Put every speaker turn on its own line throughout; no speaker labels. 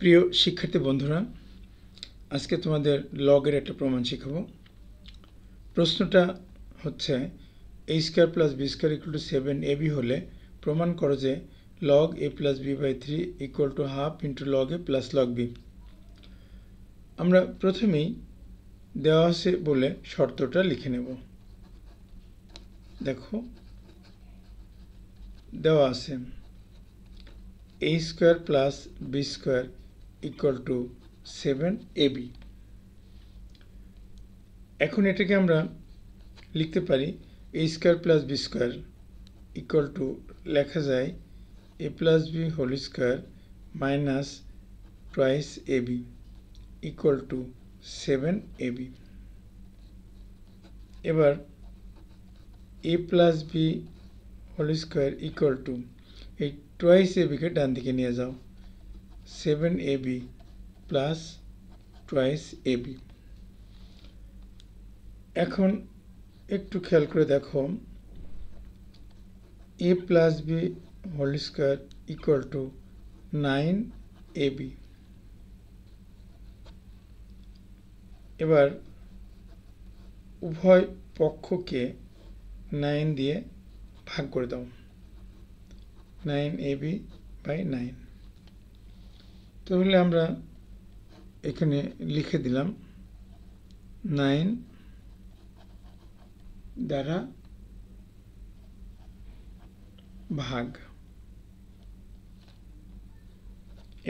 প্রিয় শিক্ষার্থী বন্ধুরা, আজকে তোমাদের লগের একটা প্রমাণ শেখাবো। প্রশ্নটা হচ্ছে a square plus b square equal to 7ab হলে প্রমাণ করো যে log a plus b by 3 equal to half into log a plus log b। আমরা প্রথমেই দেওয়া আছে বলে শর্তটা লিখে নেব। দেখো দেওয়া আছে a square plus b square equal to 7ab। এখন এটাকে আমরা লিখতে পারি a square plus b square equal to লেখা যায় a plus b whole square minus twice ab equal to 7ab। এবার a plus b whole square equal to এই twice ab কে ডান দিকে নিয়ে যাও, 7ab প্লাস টুয়াইস ab। এখন একটু খেয়াল করে দেখো, a plus b whole square equal to 9ab। এবার উভয় পক্ষকে 9 দিয়ে ভাগ করে দাও, 9ab বাই 9। তাহলে আমরা এখানে লিখে দিলাম 9 দ্বারা ভাগ।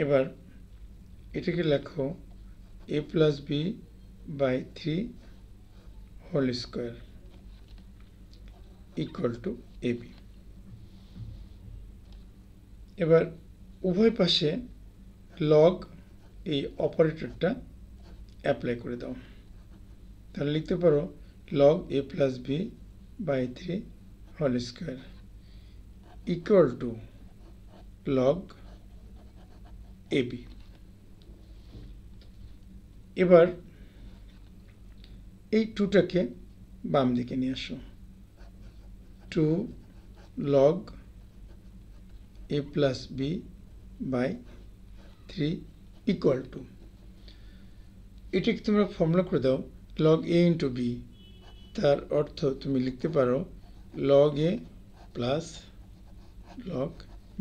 এবার এটাকে লেখো a plus b by 3 whole square equal to ab। এবার উভয় পাশে লগ এই অপারেটরটা অ্যাপ্লাই করে দাও, তাহলে লিখতে পারো log a plus b by 3 whole square equal to log ab। এবার এই 2টাকে বাম দিকে নিয়ে আসো, 2 log a plus b by 3 equal to, এটাকে তোমরা ফর্মুলা করে দাও log a into b, তার অর্থ তুমি লিখতে পারো log a plus log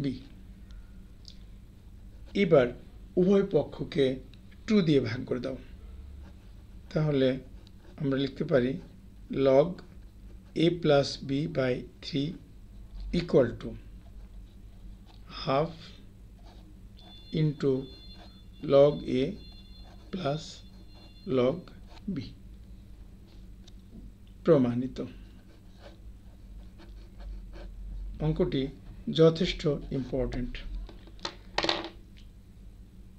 b। এবার উভয় পক্ষকে 2 দিয়ে ভাগ করে দাও, তাহলে আমরা লিখতে পারি log a plus b by 3 equal to half into log a plus log b। প্রমাণিত। অঙ্কটি যথেষ্ট ইম্পর্টেন্ট।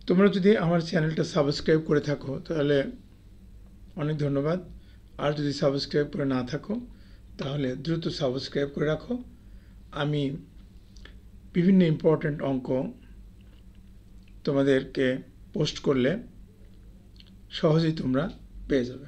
তোমরা যদি আমার চ্যানেলটা সাবস্ক্রাইব করে থাকো তাহলে অনেক ধন্যবাদ, আর যদি সাবস্ক্রাইব করে না থাকো তাহলে দ্রুত সাবস্ক্রাইব করে রাখো। আমি বিভিন্ন ইম্পর্টেন্ট অঙ্ক তোমাদেরকে পোস্ট করলে সহজেই তোমরা পেয়ে যাবে।